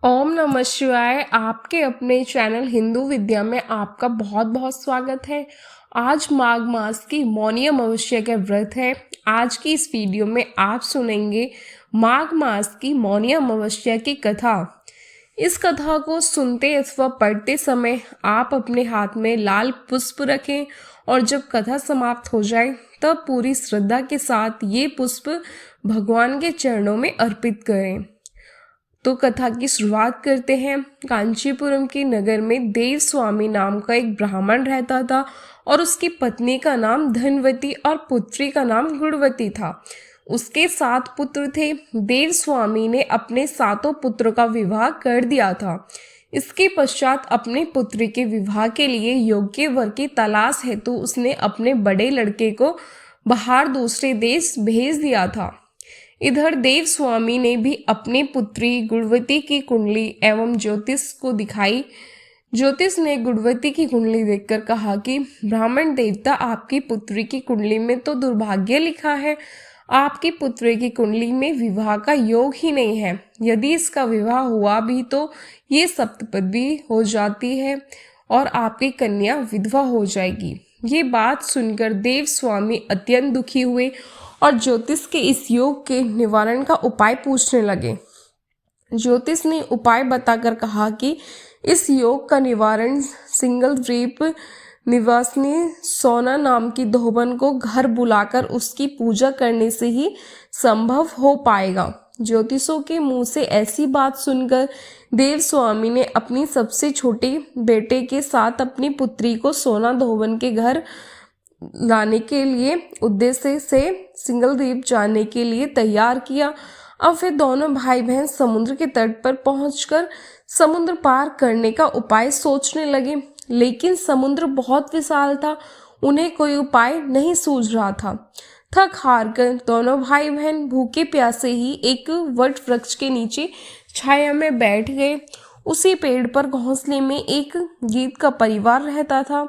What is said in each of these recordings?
ओम नमः शिवाय। आपके अपने चैनल हिंदू विद्या में आपका बहुत बहुत स्वागत है। आज माघ मास की मौनी अमावस्या का व्रत है। आज की इस वीडियो में आप सुनेंगे माघ मास की मौनी अमावस्या की कथा। इस कथा को सुनते अथवा पढ़ते समय आप अपने हाथ में लाल पुष्प रखें और जब कथा समाप्त हो जाए तब पूरी श्रद्धा के साथ ये पुष्प भगवान के चरणों में अर्पित करें। तो कथा की शुरुआत करते हैं। कांचीपुरम के नगर में देव स्वामी नाम का एक ब्राह्मण रहता था और उसकी पत्नी का नाम धनवती और पुत्री का नाम गुणवती था। उसके 7 पुत्र थे। देव स्वामी ने अपने 7 पुत्रों का विवाह कर दिया था। इसके पश्चात अपने पुत्री के विवाह के लिए योग्य वर की तलाश हेतु उसने अपने बड़े लड़के को बाहर दूसरे देश भेज दिया था। इधर देव स्वामी ने भी अपनी पुत्री गुणवती की कुंडली एवं ज्योतिष को दिखाई। ज्योतिष ने गुणवती की कुंडली देखकर कहा कि ब्राह्मण देवता, आपकी पुत्री की कुंडली में तो दुर्भाग्य लिखा है। आपकी पुत्री की कुंडली में विवाह का योग ही नहीं है। यदि इसका विवाह हुआ भी तो ये सप्तपदी हो जाती है और आपकी कन्या विधवा हो जाएगी। ये बात सुनकर देव स्वामी अत्यंत दुखी हुए और ज्योतिष के इस योग के निवारण का उपाय पूछने लगे। ज्योतिष ने उपाय बताकर कहा कि इस योग का निवारण सिंगल द्वीप निवासिनी सोना नाम की धोबन को घर बुलाकर उसकी पूजा करने से ही संभव हो पाएगा। ज्योतिषों के मुंह से ऐसी बात सुनकर देव स्वामी ने अपनी सबसे छोटे बेटे के साथ अपनी पुत्री को सोना धोबन के घर लाने के लिए उद्देश्य से सिंगल द्वीप जाने के लिए तैयार किया। अब वे दोनों भाई बहन समुद्र के तट पर पहुंचकर समुद्र पार करने का उपाय सोचने लगे, लेकिन समुद्र बहुत विशाल था। उन्हें कोई उपाय नहीं सूझ रहा था। थक हार कर दोनों भाई बहन भूखे प्यासे ही एक वट वृक्ष के नीचे छाया में बैठ गए। उसी पेड़ पर घोंसले में एक गीत का परिवार रहता था।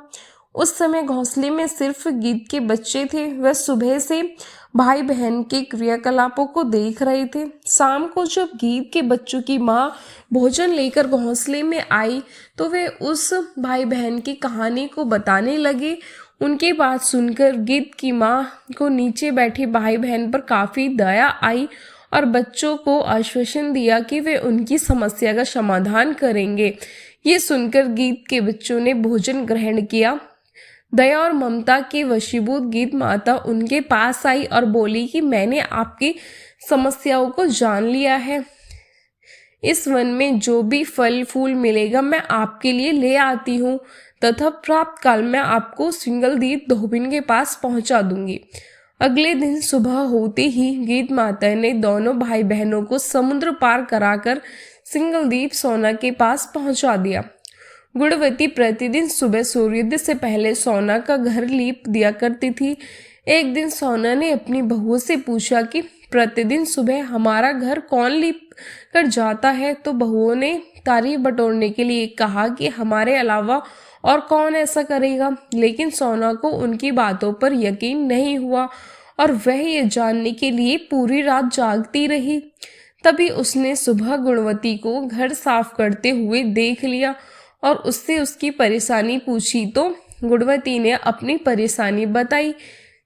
उस समय घोंसले में सिर्फ गीत के बच्चे थे। वह सुबह से भाई बहन के क्रियाकलापों को देख रहे थे। शाम को जब गीत के बच्चों की माँ भोजन लेकर घोंसले में आई तो वे उस भाई बहन की कहानी को बताने लगे। उनकी बात सुनकर गीत की माँ को नीचे बैठे भाई बहन पर काफ़ी दया आई और बच्चों को आश्वासन दिया कि वे उनकी समस्या का समाधान करेंगे। ये सुनकर गीत के बच्चों ने भोजन ग्रहण किया। दया और ममता के वशीभूत गीत माता उनके पास आई और बोली कि मैंने आपकी समस्याओं को जान लिया है। इस वन में जो भी फल फूल मिलेगा मैं आपके लिए ले आती हूँ तथा प्राप्त काल में आपको सिंगल द्वीप धोबिन के पास पहुँचा दूंगी। अगले दिन सुबह होते ही गीत माता ने दोनों भाई बहनों को समुद्र पार कराकर सिंगल द्वीप सोना के पास पहुँचा दिया। गुणवती प्रतिदिन सुबह सूर्योदय से पहले सोना का घर लीप दिया करती थी। एक दिन सोना ने अपनी बहू से पूछा कि प्रतिदिन सुबह हमारा घर कौन लीप कर जाता है, तो बहुओं ने तारीफ बटोरने के लिए कहा कि हमारे अलावा और कौन ऐसा करेगा। लेकिन सोना को उनकी बातों पर यकीन नहीं हुआ और वह ये जानने के लिए पूरी रात जागती रही। तभी उसने सुबह गुणवती को घर साफ करते हुए देख लिया और उससे उसकी परेशानी पूछी तो गुणवती ने अपनी परेशानी बताई,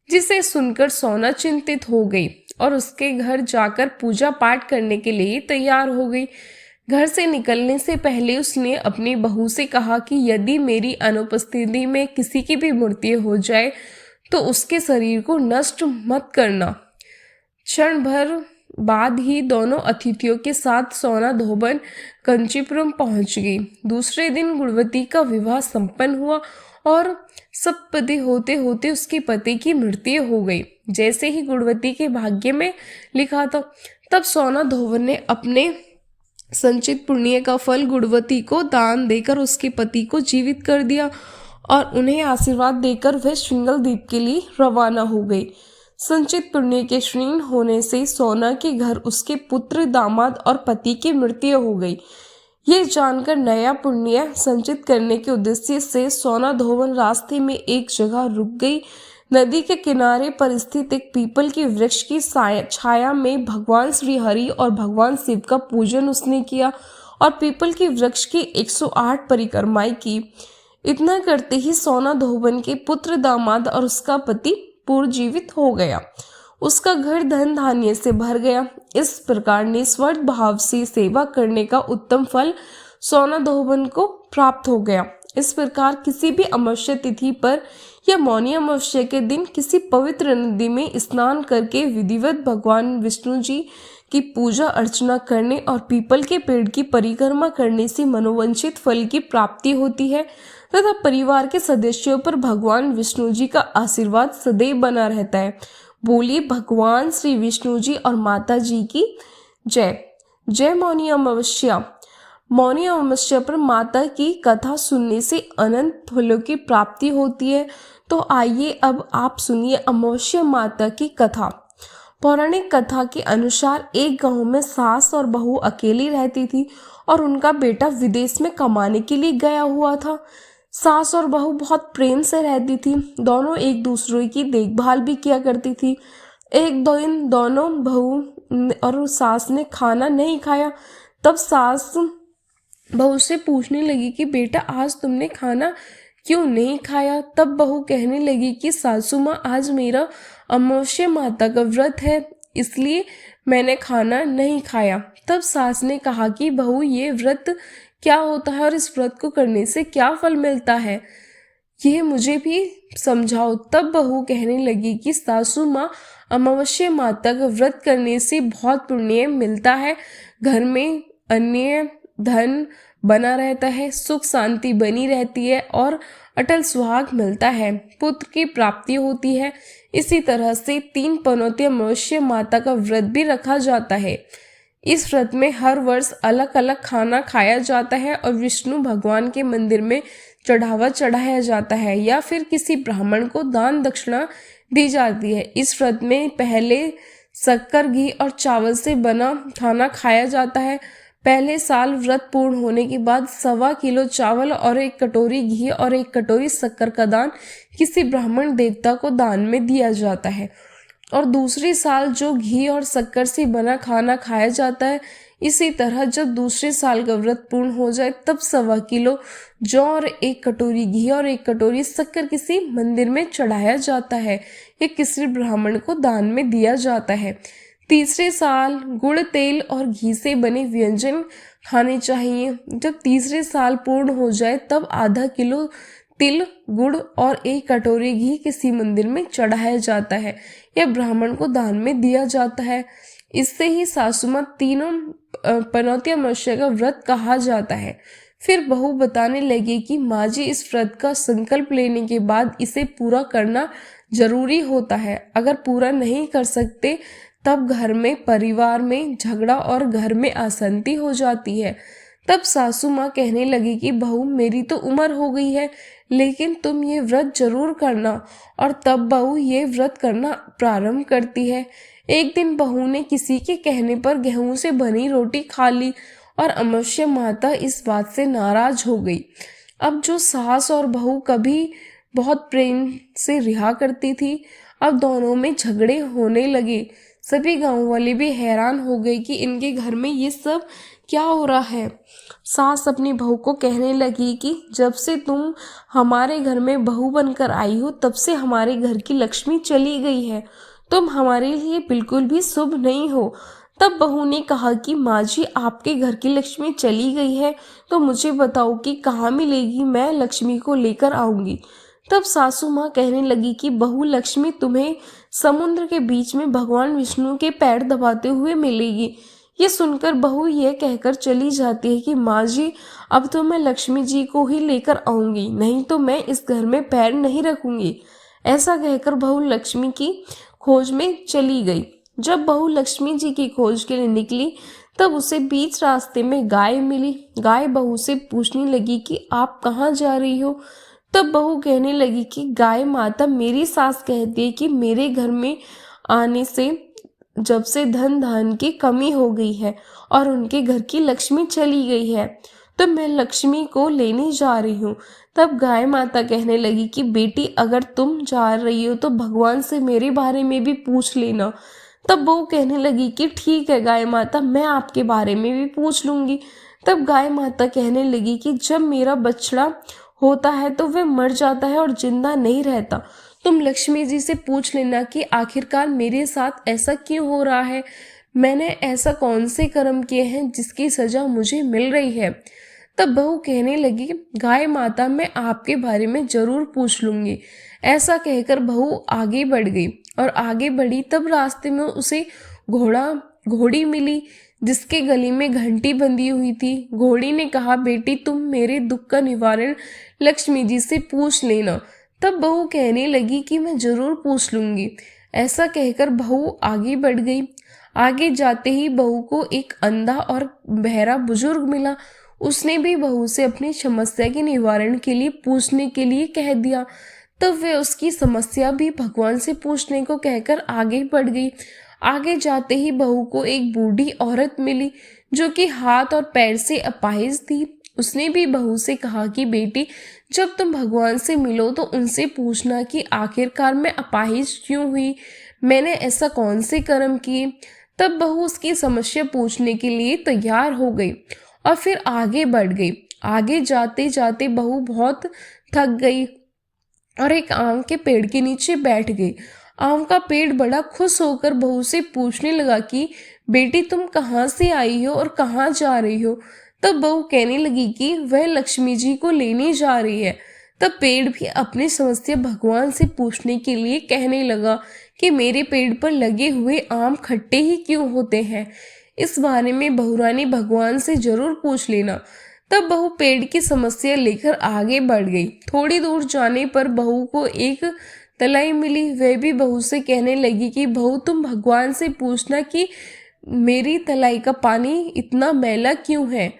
जिसे सुनकर सोना चिंतित हो गई और उसके घर जाकर पूजा पाठ करने के लिए तैयार हो गई। घर से निकलने से पहले उसने अपनी बहू से कहा कि यदि मेरी अनुपस्थिति में किसी की भी मृत्यु हो जाए तो उसके शरीर को नष्ट मत करना। क्षण भर बाद ही दोनों अतिथियों के साथ सोना धोबन कंचीपुरम पहुंच गई। दूसरे दिन गुणवती का विवाह संपन्न हुआ और सप्तपदी होते होते उसके पति की मृत्यु हो गई, जैसे ही गुणवती के भाग्य में लिखा था। तब सोना धोबन ने अपने संचित पुण्य का फल गुणवती को दान देकर उसके पति को जीवित कर दिया और उन्हें आशीर्वाद देकर वह सिंगल द्वीप के लिए रवाना हो गई। संचित पुण्य के क्षीण होने से सोना के घर उसके पुत्र, दामाद और पति की मृत्यु हो गई। ये जानकर नया पुण्य संचित करने के उद्देश्य से सोना धोबन रास्ते में एक जगह रुक गई। नदी के किनारे पर स्थित एक पीपल के वृक्ष की छाया में भगवान श्री हरि और भगवान शिव का पूजन उसने किया और पीपल के वृक्ष की 108 परिक्रमाएं की। इतना करते ही सोना धोबन के पुत्र दामाद और उसका पति पुनर्जीवित हो गया। उसका घर धन धान्य से भर गया। इस प्रकार निस्वार्थ भाव से सेवा करने का उत्तम फल सोना धोबन को प्राप्त हो गया। इस प्रकार किसी भी अमावस्या तिथि पर या मौनी अमावस्या के दिन किसी पवित्र नदी में स्नान करके विधिवत भगवान विष्णु जी की पूजा अर्चना करने और पीपल के पेड़ की परिक्रमा करने से मनोवांछित फल की प्राप्ति होती है तथा परिवार के सदस्यों पर भगवान विष्णु जी का आशीर्वाद सदैव बना रहता है। बोलिए भगवान श्री विष्णु जी और माता जी की जय। जय मौनी अमावस्या। मौनी अमावस्या पर माता की कथा सुनने से अनंत फलों की प्राप्ति होती है। तो आइए अब आप सुनिए अमावस्या माता की कथा। पौराणिक कथा के अनुसार एक गांव में सास और बहू अकेली रहती थी और उनका बेटा विदेश में कमाने के लिए गया हुआ था। सास और बहू बहुत प्रेम से रहती थी। दोनों एक दूसरे की देखभाल भी किया करती थी। एक दिन दोनों बहू और सास ने खाना नहीं खाया। तब सास बहू से पूछने लगी कि बेटा आज तुमने खाना क्यों नहीं खाया। तब बहू कहने लगी कि सासू माँ आज मेरा अमावस्या माता का व्रत है इसलिए मैंने खाना नहीं खाया। तब सास ने कहा कि बहू ये व्रत क्या होता है और इस व्रत को करने से क्या फल मिलता है, यह मुझे भी समझाओ। तब बहू कहने लगी कि सासू माँ अमावस्या माता का व्रत करने से बहुत पुण्य मिलता है, घर में अन्य धन बना रहता है, सुख शांति बनी रहती है और अटल सुहाग मिलता है, पुत्र की प्राप्ति होती है। इसी तरह से 3 पनौती अमावस्या माता का व्रत भी रखा जाता है। इस व्रत में हर वर्ष अलग अलग खाना खाया जाता है और विष्णु भगवान के मंदिर में चढ़ावा चढ़ाया जाता है या फिर किसी ब्राह्मण को दान दक्षिणा दी जाती है। इस व्रत में पहले शक्कर, घी और चावल से बना खाना खाया जाता है। पहले साल व्रत पूर्ण होने के बाद 1.25 किलो चावल और 1 कटोरी घी और 1 कटोरी शक्कर का दान किसी ब्राह्मण देवता को दान में दिया जाता है और दूसरे साल जो घी और शक्कर से बना खाना खाया जाता है। इसी तरह जब दूसरे साल का व्रत पूर्ण हो जाए तब 1.25 किलो जौ और 1 कटोरी घी और 1 कटोरी शक्कर किसी मंदिर में चढ़ाया जाता है या किसी ब्राह्मण को दान में दिया जाता है। तीसरे साल गुड़, तेल और घी से बने व्यंजन खाने चाहिए। जब तीसरे साल पूर्ण हो जाए तब आधा किलो तिल, गुड़ और 1 कटोरी घी किसी मंदिर में चढ़ाया जाता है या ब्राह्मण को दान में दिया जाता है। इससे ही सासुमा 3 पनौती अमावस्या का व्रत कहा जाता है। फिर बहू बताने लगी कि माँ जी इस व्रत का संकल्प लेने के बाद इसे पूरा करना जरूरी होता है। अगर पूरा नहीं कर सकते तब घर में परिवार में झगड़ा और घर में अशांति हो जाती है। तब सासू माँ कहने लगी कि बहू मेरी तो उम्र हो गई है लेकिन तुम ये व्रत जरूर करना। और तब बहू ये व्रत करना प्रारंभ करती है। एक दिन बहू ने किसी के कहने पर गेहूं से बनी रोटी खा ली और अमावस्या माता इस बात से नाराज हो गई। अब जो सास और बहू कभी बहुत प्रेम से रिहा करती थी अब दोनों में झगड़े होने लगे। सभी गांव वाले भी हैरान हो गए कि इनके घर में ये सब क्या हो रहा है। सास अपनी बहू को कहने लगी कि जब से तुम हमारे घर में बहू बनकर आई हो तब से हमारे घर की लक्ष्मी चली गई है। तुम हमारे लिए बिल्कुल भी शुभ नहीं हो। तब बहू ने कहा कि माँ जी आपके घर की लक्ष्मी चली गई है तो मुझे बताओ कि कहाँ मिलेगी, मैं लक्ष्मी को लेकर आऊंगी। तब सासू माँ कहने लगी कि बहू लक्ष्मी तुम्हें समुद्र के बीच में भगवान विष्णु के पैर दबाते हुए मिलेगी। ये सुनकर बहू ये कहकर चली जाती है कि माँ जी अब तो मैं लक्ष्मी जी को ही लेकर आऊंगी, नहीं तो मैं इस घर में पैर नहीं रखूंगी। ऐसा कहकर बहू लक्ष्मी की खोज में चली गई। जब बहू लक्ष्मी जी की खोज के लिए निकली तब उसे बीच रास्ते में गाय मिली। गाय बहू से पूछने लगी कि आप कहाँ जा रही हो। तब बहू कहने लगी कि गाय माता मेरी सास कहती है कि मेरे घर में आने से जब से धन धान की कमी हो गई है और उनके घर की लक्ष्मी चली गई है तो मैं लक्ष्मी को लेने जा रही हूँ। तब गाय माता कहने लगी कि बेटी अगर तुम जा रही हो तो भगवान से मेरे बारे में भी पूछ लेना। तब बहू कहने लगी कि ठीक है गाय माता, मैं आपके बारे में भी पूछ लूंगी। तब गाय माता कहने लगी कि जब मेरा बछड़ा होता है तो वह मर जाता है और जिंदा नहीं रहता। तुम लक्ष्मी जी से पूछ लेना कि आखिरकार मेरे साथ ऐसा क्यों हो रहा है, मैंने ऐसा कौन से कर्म किए हैं जिसकी सजा मुझे मिल रही है। तब बहू कहने लगी, गाय माता, मैं आपके बारे में जरूर पूछ लूंगी। ऐसा कहकर बहू आगे बढ़ गई और आगे बढ़ी। तब रास्ते में उसे घोड़ी मिली जिसके गले में घंटी बंधी हुई थी। घोड़ी ने कहा, बेटी तुम मेरे दुख का निवारण लक्ष्मी जी से पूछ लेना। तब बहू कहने लगी कि मैं जरूर पूछ लूंगी। ऐसा कहकर बहू आगे बढ़ गई। आगे जाते ही बहू को एक अंधा और बहरा बुजुर्ग मिला। उसने भी बहू से अपनी समस्या के निवारण के लिए पूछने के लिए कह दिया। तब वह उसकी समस्या भी भगवान से पूछने को कहकर आगे बढ़ गई। आगे जाते ही बहू को एक बूढ़ी औरत मिली जो कि हाथ और पैर से अपाहिज थी। उसने भी बहू से कहा कि बेटी, जब तुम भगवान से मिलो तो उनसे पूछना कि आखिरकार मैं अपाहिज क्यों हुई, मैंने ऐसा कौन से कर्म किए। तब बहू उसकी समस्या पूछने के लिए तैयार हो गई और फिर आगे बढ़ गई। आगे जाते जाते बहू बहुत थक गई और एक आम के पेड़ के नीचे बैठ गई। आम का पेड़ बड़ा खुश होकर बहू से पूछने लगा कि बेटी तुम कहाँ से आई हो और कहाँ जा रही हो। तब बहू कहने लगी कि वह लक्ष्मी जी को लेने जा रही है। तब पेड़ भी अपनी समस्या भगवान से पूछने के लिए कहने लगा कि मेरे पेड़ पर लगे हुए आम खट्टे ही क्यों होते हैं, इस बारे में बहुरानी भगवान से जरूर पूछ लेना। तब बहू पेड़ की समस्या लेकर आगे बढ़ गई। थोड़ी दूर जाने पर बहू को एक तलाई मिली। वह भी बहू से कहने लगी कि बहू तुम भगवान से पूछना कि मेरी तलाई का पानी इतना मैला क्यों है,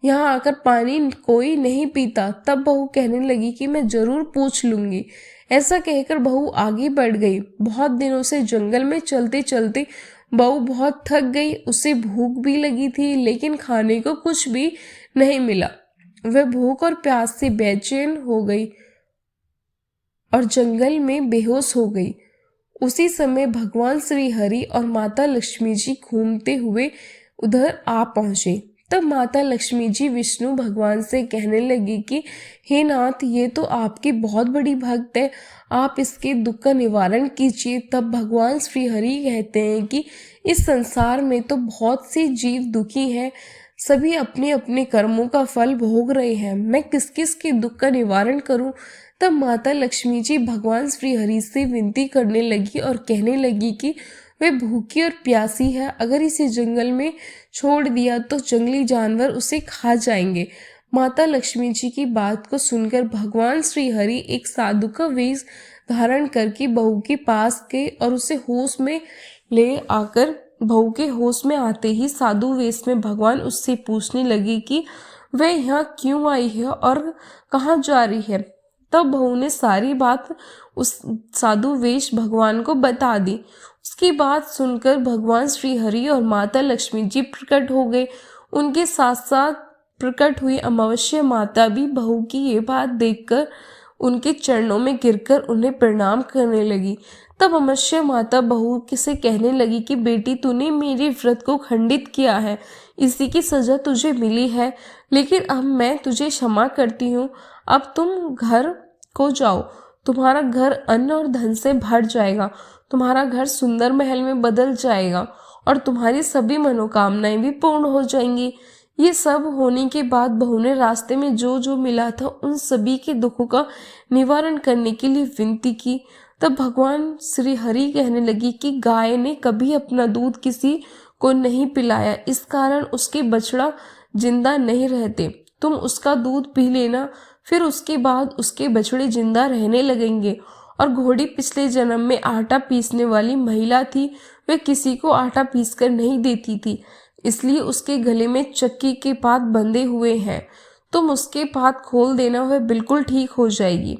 यहाँ आकर पानी कोई नहीं पीता। तब बहू कहने लगी कि मैं जरूर पूछ लूंगी। ऐसा कहकर बहू आगे बढ़ गई। बहुत दिनों से जंगल में चलते चलते बहू बहुत थक गई। उसे भूख भी लगी थी लेकिन खाने को कुछ भी नहीं मिला। वह भूख और प्यास से बेचैन हो गई और जंगल में बेहोश हो गई। उसी समय भगवान श्री हरि और माता लक्ष्मी जी घूमते हुए उधर आ पहुंचे। तब माता लक्ष्मी जी विष्णु भगवान से कहने लगी कि हे नाथ, ये तो आपकी बहुत बड़ी भक्त है, आप इसके दुख का निवारण कीजिए। तब भगवान श्री हरि कहते हैं कि इस संसार में तो बहुत से जीव दुखी हैं, सभी अपने अपने कर्मों का फल भोग रहे हैं, मैं किस किस के दुख का निवारण करूं। तब माता लक्ष्मी जी भगवान श्री हरि से विनती करने लगी और कहने लगी कि वे भूखी और प्यासी है, अगर इसे जंगल में छोड़ दिया तो जंगली जानवर उसे खा जाएंगे। माता लक्ष्मी जी की बात को सुनकर भगवान श्री हरि एक साधु का वेश धारण करके बहू के पास गए और उसे होश में ले आकर बहू के होश में आते ही साधु वेश में भगवान उससे पूछने लगे कि वह यहाँ क्यों आई है और कहाँ जा रही है। तब बहू ने सारी बात उस साधु वेश भगवान को बता दी। उसकी बात सुनकर भगवान श्री हरि और माता लक्ष्मी जी प्रकट हो गए। उनके साथ साथ प्रकट हुई अमावस्या माता भी बहू की ये बात देखकर उनके चरणों में गिरकर उन्हें प्रणाम करने लगी। तब अमावस्या माता बहू से कहने लगी कि बेटी, तूने मेरे व्रत को खंडित किया है, इसी की सजा तुझे मिली है, लेकिन अब मैं तुझे क्षमा करती हूँ। अब तुम घर को जाओ, तुम्हारा घर अन्न और धन से भर जाएगा, तुम्हारा घर सुंदर महल में बदल जाएगा और तुम्हारी सभी मनोकामनाएं भी पूर्ण हो जाएंगी। ये सब होने के बाद बहू ने रास्ते में जो जो मिला था उन सभी के दुखों का निवारण करने के लिए विनती की। तब भगवान श्री हरि कहने लगी कि गाय ने कभी अपना दूध किसी को नहीं पिलाया, इस कारण उसके बछड़ा जिंदा नहीं रहते। तुम उसका दूध पी लेना, फिर उसके बाद उसके बछड़े जिंदा रहने लगेंगे। और घोड़ी पिछले जन्म में आटा पीसने वाली महिला थी, वह किसी को आटा पीसकर नहीं देती थी, इसलिए उसके गले में चक्की के पात बंधे हुए हैं। तुम उसके पात खोल देना, वह बिल्कुल ठीक हो जाएगी।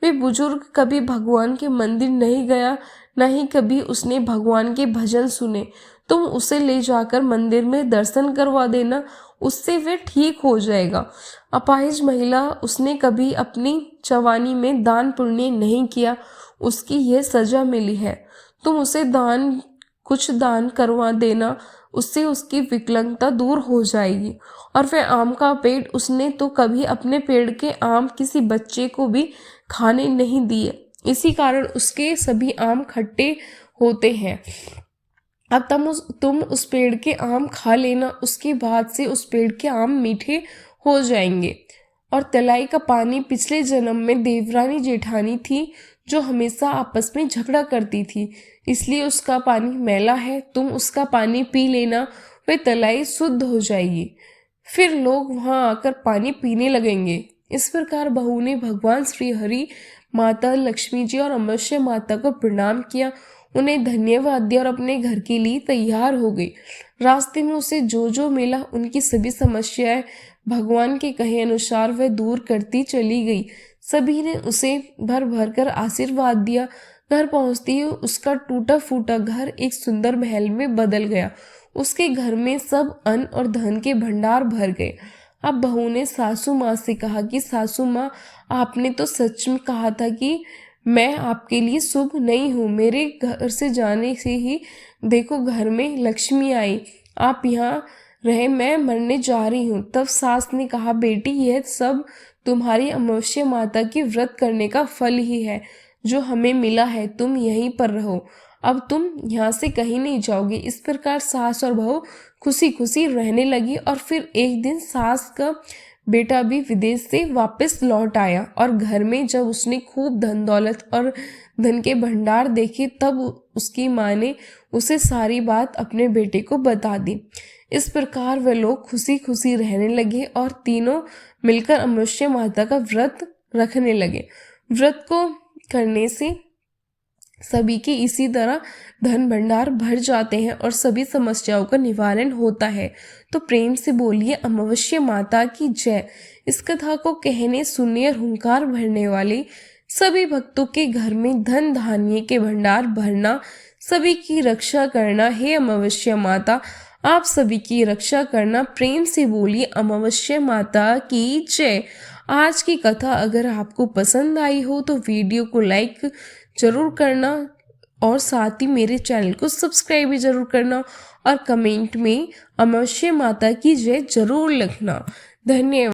वे बुजुर्ग कभी भगवान के मंदिर नहीं गया, न ही कभी उसने भगवान के भजन सुने। तुम उसे ले जाकर मंदिर में दर्शन करवा देना, उससे वे ठीक हो जाएगा। अपाहिज महिला, उसने कभी अपनी जवानी में दान पुण्य नहीं किया, उसकी यह सजा मिली है। तुम उसे दान कुछ दान करवा देना, उससे उसकी विकलांगता दूर हो जाएगी। और फिर आम का पेड़, उसने तो कभी अपने पेड़ के आम किसी बच्चे को भी खाने नहीं दिए, इसी कारण उसके सभी आम खट्टे होते हैं। अब तुम उस पेड़ के आम खा लेना, उसके बाद से उस पेड़ के आम मीठे हो जाएंगे। और तलाई का पानी पिछले जन्म में देवरानी जेठानी थी, जो हमेशा आपस में झगड़ा करती थी, इसलिए उसका पानी मैला है। तुम उसका पानी पी लेना, वह तलाई शुद्ध हो जाएगी, फिर लोग वहां आकर पानी पीने लगेंगे। इस प्रकार बहू ने भगवान श्री हरि, माता लक्ष्मी जी और अमृष्य माता को प्रणाम किया, उन्हें धन्यवाद दिया और अपने घर के लिए तैयार हो गई। रास्ते में उसे जो जो मिला, उनकी सभी समस्याएं भगवान के कहे अनुसार वह दूर करती चली गई। सभी ने उसे भर भर कर आशीर्वाद दिया। घर पहुंचती ही उसका टूटा फूटा घर एक सुंदर महल में बदल गया। उसके घर में सब अन्न और धन के भंडार भर गए। अब बहू ने सासू माँ से कहा कि सासू माँ, आपने तो सच में कहा था कि मैं आपके लिए शुभ नहीं हूँ। मेरे घर से जाने से ही देखो घर में लक्ष्मी आई, आप यहाँ रहे, मैं मरने जा रही हूँ। तब सास ने कहा, बेटी यह सब तुम्हारी अमावस्या माता की व्रत करने का फल ही है जो हमें मिला है, तुम यहीं पर रहो, अब तुम यहाँ से कहीं नहीं जाओगे। इस प्रकार सास और बहू खुशी खुशी रहने लगी। और फिर एक दिन सास का बेटा भी विदेश से वापस लौट आया और घर में जब उसने खूब धन दौलत और धन के भंडार देखे, तब उसकी माँ ने उसे सारी बात अपने बेटे को बता दी। इस प्रकार वे लोग खुशी खुशी रहने लगे और तीनों मिलकर अमावस्या माता का व्रत रखने लगे। व्रत को करने से सभी के इसी तरह धन भंडार भर जाते हैं और सभी समस्याओं का निवारण होता है। तो प्रेम से बोलिए अमावस्या माता की जय। इस कथा को कहने, सुनने और हुंकार भरने वाले सभी भक्तों के घर में धन धान्य के भंडार भरना, सभी की रक्षा करना। हे अमावस्या माता, आप सभी की रक्षा करना। प्रेम से बोलिए अमावस्या माता की जय। आज की कथा अगर आपको पसंद आई हो तो वीडियो को लाइक जरूर करना और साथ ही मेरे चैनल को सब्सक्राइब भी जरूर करना और कमेंट में अमावस्या माता की जय जरूर लिखना। धन्यवाद।